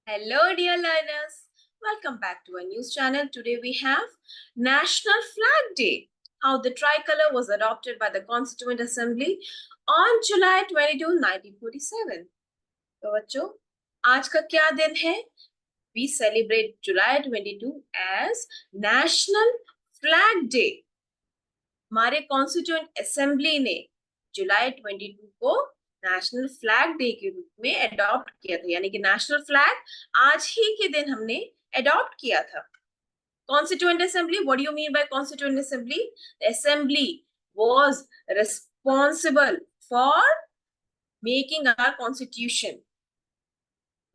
Hello, dear learners. Welcome back to our news channel. Today we have National Flag Day. How the tricolor was adopted by the Constituent Assembly on July 22, 1947. तो बच्चों, आज का क्या दिन है? We celebrate July 22 as National Flag Day. हमारे constituent assembly ने जुलाई 22 को नेशनल फ्लैग डे के रूप में अडॉप्ट किया था, यानी कि नेशनल फ्लैग आज ही के दिन हमने अडॉप्ट किया था. Constituent assembly, what do you mean by constituent assembly? The assembly was responsible for making our constitution.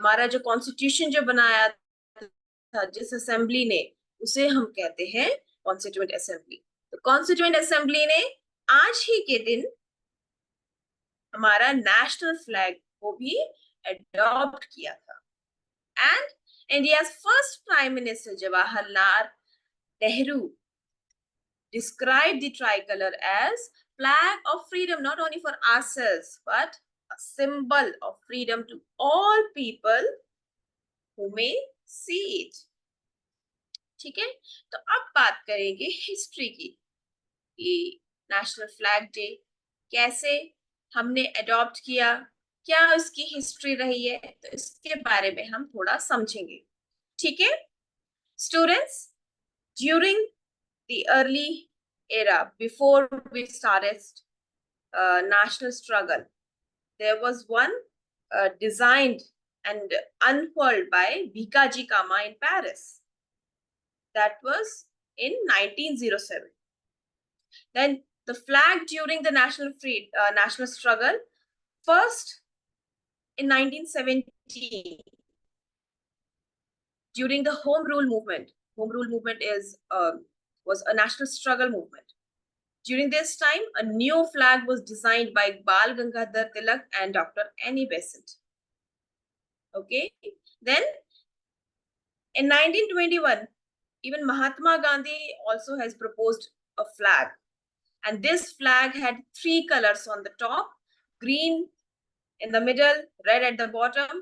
हमारा जो कॉन्स्टिट्यूशन जो बनाया था जिस असेंबली ने, उसे हम कहते हैं कॉन्स्टिट्यूएंट असेंबली. तो कॉन्स्टिट्यूएंट असेंबली ने आज ही के दिन हमारा नेशनल फ्लैग को भी अडॉप्ट किया था. And India's first prime minister Jawaharlal Nehru described the tricolor as flag of freedom, not only for ourselves but a symbol of freedom to all people who may see it. ठीक है, तो अब बात करेंगे हिस्ट्री की. नेशनल फ्लैग डे कैसे हमने adopt किया, क्या उसकी हिस्ट्री रही है, तो इसके बारे में हम थोड़ा समझेंगे. ठीक है students, during the early era before we started national struggle, there was one designed and unfurled by Bhikaji Cama in Paris. That was in 1907. Then the flag during the national struggle, first in 1917 during the home rule movement. Home rule movement was a national struggle movement. During this time, a new flag was designed by Bal Gangadhar Tilak and Dr. Annie Besant. Okay, then in 1921, even Mahatma Gandhi also has proposed a flag, and this flag had three colors on the top: green in the middle, red at the bottom,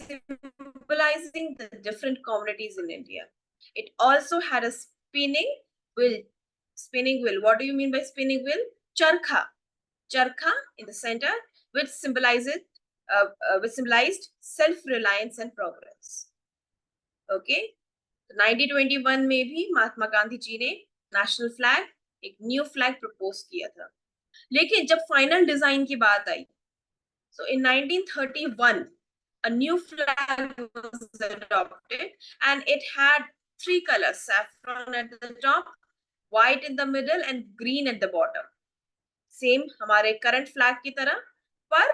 symbolizing the different communities in India. It also had a spinning wheel. Spinning wheel. What do you mean by spinning wheel? Charkha. Charkha in the center, which symbolized self-reliance and progress. Okay. 1921 में भी महात्मा गांधी जी ने national flag, एक new flag propose किया था. लेकिन जब final design की बात आई, so in 1931 a new flag was adopted and it had three colors: saffron at the top, white in the middle and green at the bottom. Same हमारे current flag की तरह, पर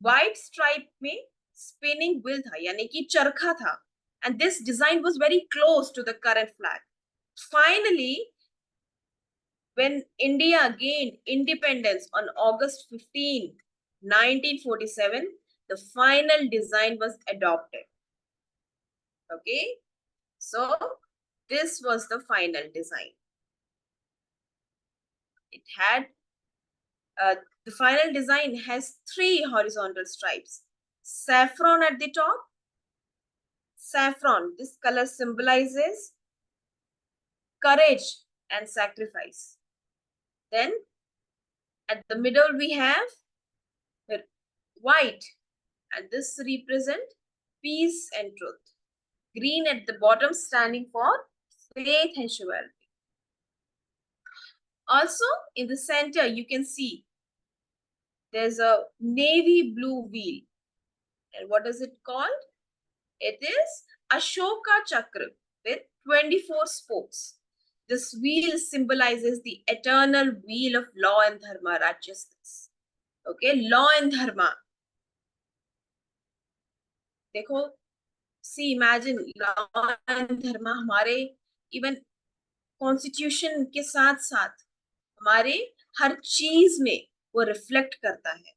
व्हाइट स्ट्राइप में spinning wheel था, यानी कि चरखा था. And this design was very close to the current flag. Finally when India gained independence on August 15, 1947, the final design was adopted. Okay, so this was the final design. It had the final design has three horizontal stripes: saffron at the top. Saffron, this color symbolizes courage and sacrifice. Then at the middle we have white, and this represents peace and truth. Green at the bottom standing for faith and chivalry. Also in the center you can see there's a navy blue wheel. And what is it called? It is Ashoka Chakra with 24 spokes. This wheel symbolizes the eternal wheel of law and dharma, righteousness. Okay, law and dharma. देखो, see, imagine law and dharma हमारे even constitution के साथ साथ हमारे हर चीज में वो reflect करता है.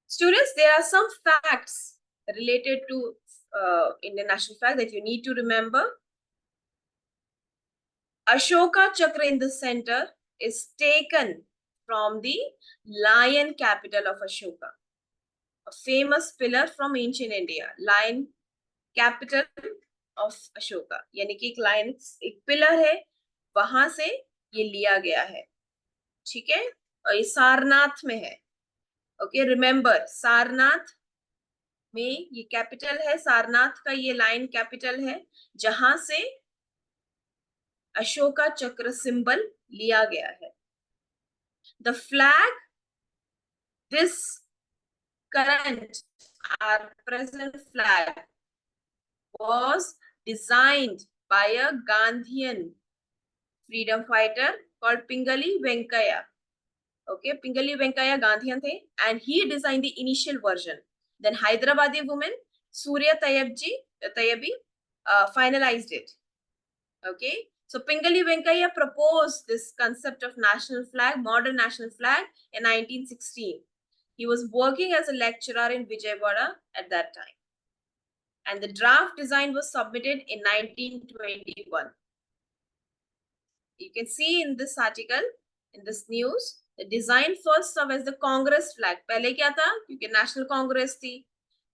Students, there are some facts related to Indian national flag that you need to remember. Ashoka Chakra in the center is taken from the lion capital of Ashoka. a famous pillar from ancient India, lion capital of Ashoka. यानी कि एक line, एक pillar है, वहां से ये लिया गया है, ठीक है। और ये सारनाथ में है, ओके। रिमेम्बर, सारनाथ में ये कैपिटल है, सारनाथ का ये लाइन कैपिटल है, जहां से अशोका चक्र सिंबल लिया गया है। The flag, this current, our present flag was designed by a Gandhian freedom fighter called Pingali Venkaya. Okay, Pingali Venkaya Gandhian the, and he designed the initial version. Then Hyderabadi woman Surya Tayyabi finalized it. Okay, so Pingali Venkaya proposed this concept of national flag, modern national flag, in 1916. He was working as a lecturer in Vijayawada at that time. And the draft design was submitted in 1921. You can see in this article, in this news, the design first served as the Congress flag. पहले क्या था? क्योंकि National Congress थी,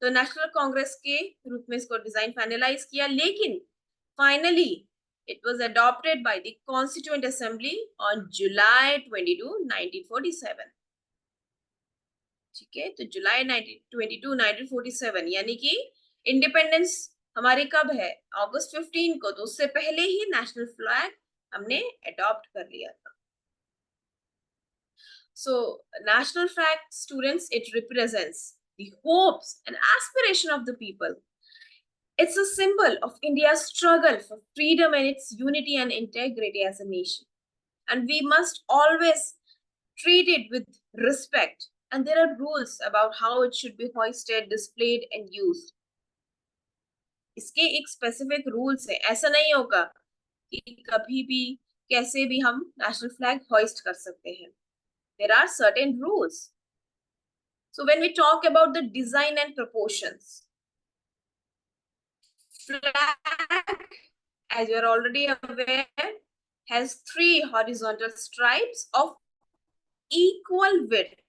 तो National Congress के रूप में इसको डिजाइन फाइनलाइज किया, लेकिन finally it was adopted by the Constituent Assembly on July 22, 1947. ठीक है, तो जुलाई 22, 1947, यानी कि इंडिपेंडेंस हमारी कब है? अगस्त 15 को, तो उससे पहले ही नेशनल फ्लैग हमने अडॉप्ट कर लिया था। So national flag students, it represents the hopes and aspiration of the people. It's a symbol of India's struggle for freedom and its unity and integrity as a nation. And we must always treat it with respect. And there are rules about how it should be hoisted, displayed, and used. इसके एक specific rules है, ऐसा नहीं होगा कि कभी भी कैसे भी हम नेशनल फ्लैग होइस्ट कर सकते हैं. There are certain rules. So when we talk about the design and proportions, flag, as you are already aware, has 3 horizontal stripes of equal width.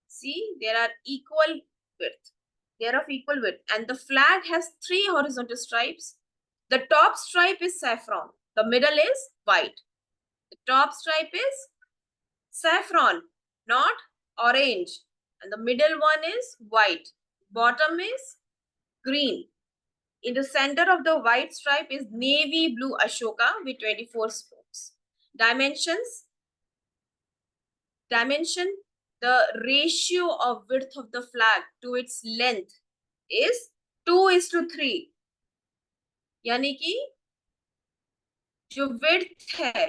See, there are equal width. They are of equal width, and the flag has 3 horizontal stripes. The top stripe is saffron. The middle is white. The top stripe is saffron, not orange, and the middle one is white. Bottom is green. In the center of the white stripe is navy blue Ashoka with 24 spokes. Dimension, the ratio of width of the flag to its length is 2:3. यानी कि जो width है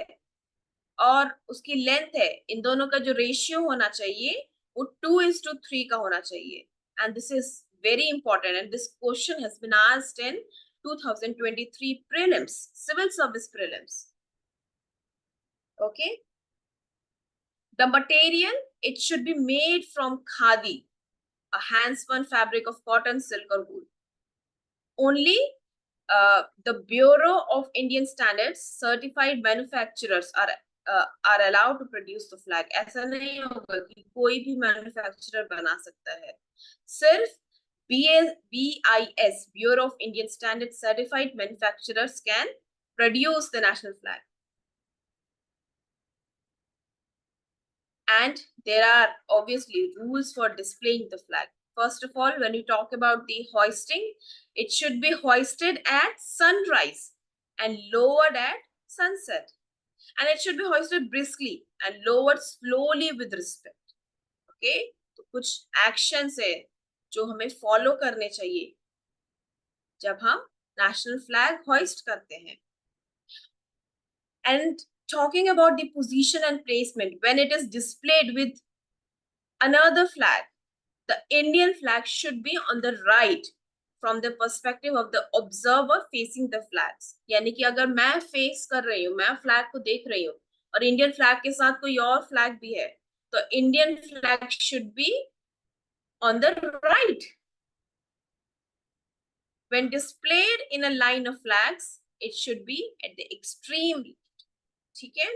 और उसकी length है, इन दोनों का जो रेशियो होना चाहिए वो 2:3 का होना चाहिए. And this is very important, and this question has been asked in 2023 prelims, civil service prelims. Okay, the material, it should be made from khadi, a hand-spun fabric of cotton, silk or wool. Only the Bureau of Indian Standards certified manufacturers are allowed to produce the flag. ऐसा नहीं होगा कि कोई भी manufacturer बना सकता है. सिर्फ BIS, Bureau of Indian Standards certified manufacturers can produce the national flag. And there are obviously rules for displaying the flag. First of all, when you talk about the hoisting, it should be hoisted at sunrise and lowered at sunset. And it should be hoisted briskly and lowered slowly with respect. Okay? तो कुछ actions है जो हमें follow करने चाहिए जब हम national flag hoist करते हैं. And talking about the position and placement, when it is displayed with another flag, the Indian flag should be on the right from the perspective of the observer facing the flags. यानी कि अगर मैं face कर रही हूँ, मैं flag को देख रही हूँ और Indian flag के साथ कोई और flag भी है, तो Indian flag should be on the right. When displayed in a line of flags, it should be at the extreme left. ठीक है?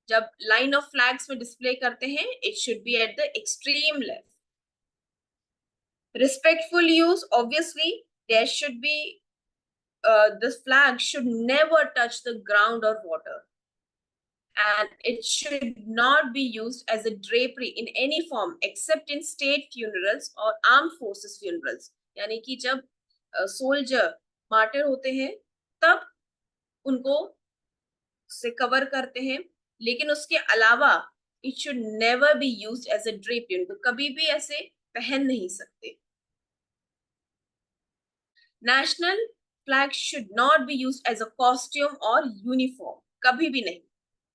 जब line of flags में display करते हैं, it should be at the extreme left. Respectful use, obviously, there should be, the flag should never touch the ground or water. And it should not be used as a drapery in any form except in state funerals or armed forces funerals. यानी कि जब soldier martyr होते हैं तब उनको से cover करते हैं, लेकिन उसके अलावा it should never be used as a drapery, उनको कभी भी ऐसे पहन नहीं सकते. National flag should not be used as a costume और यूनिफॉर्म, कभी भी नहीं.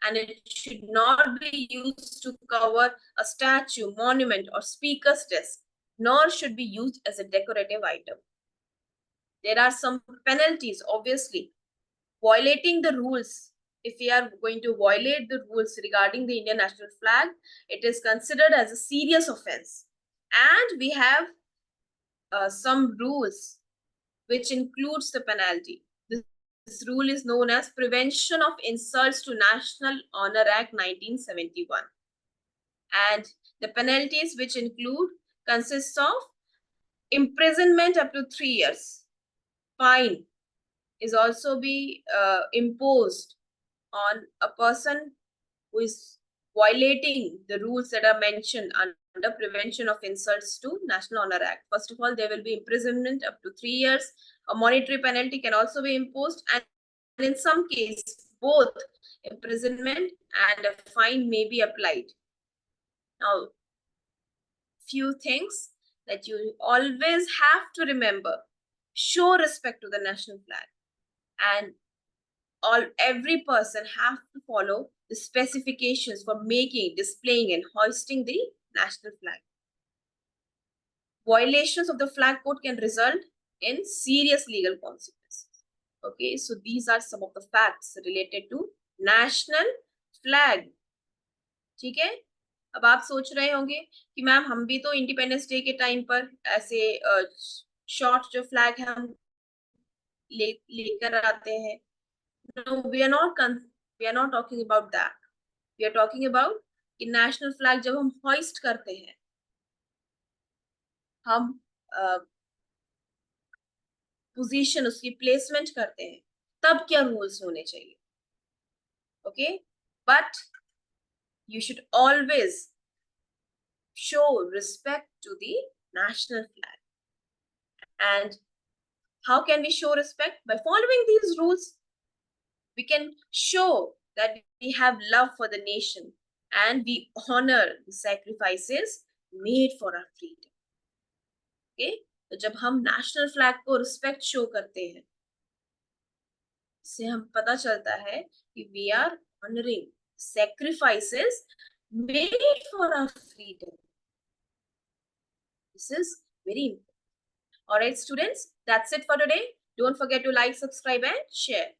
And it should not be used to cover a statue, monument, or speaker's desk, nor should be used as a decorative item. There are some penalties, obviously. Violating the rules, if we are going to violate the rules regarding the Indian national flag, it is considered as a serious offense. And we have some rules which includes the penalty. This rule is known as Prevention of Insults to National Honor Act 1971. And the penalties which include consists of imprisonment up to 3 years. Fine is also be imposed on a person who is violating the rules that are mentioned under Prevention of Insults to National Honor Act. First of all, there will be imprisonment up to 3 years. A monetary penalty can also be imposed, and in some cases, both imprisonment and a fine may be applied. Now, few things that you always have to remember: show respect to the national flag, and every person have to follow the specifications for making, displaying, and hoisting the national flag. Violations of the flag code can result in serious legal consequences. Okay, so these are some of the facts related to national flag. ठीक है, अब आप सोच रहे होंगे कि ma'am हम भी तो इंडिपेंडेंस डे के टाइम पर ऐसे शॉर्ट जो फ्लैग है हम लेकर आते हैं. No, we are not talking about that. We are talking about कि नेशनल फ्लैग जब हम होइस्ट करते हैं, हम पोजीशन उसकी प्लेसमेंट करते हैं, तब क्या रूल्स होने चाहिए. Okay, but you should always show respect to the national flag. And how can we show respect? By following these rules. We can show that we have love for the nation and we honor the sacrifices made for our freedom. Okay, तो जब हम national flag को respect show करते हैं, इससे हम पता चलता है कि we are honoring sacrifices made for our freedom. This is very important. All right, students, that's it for today. Don't forget to like, subscribe, and share.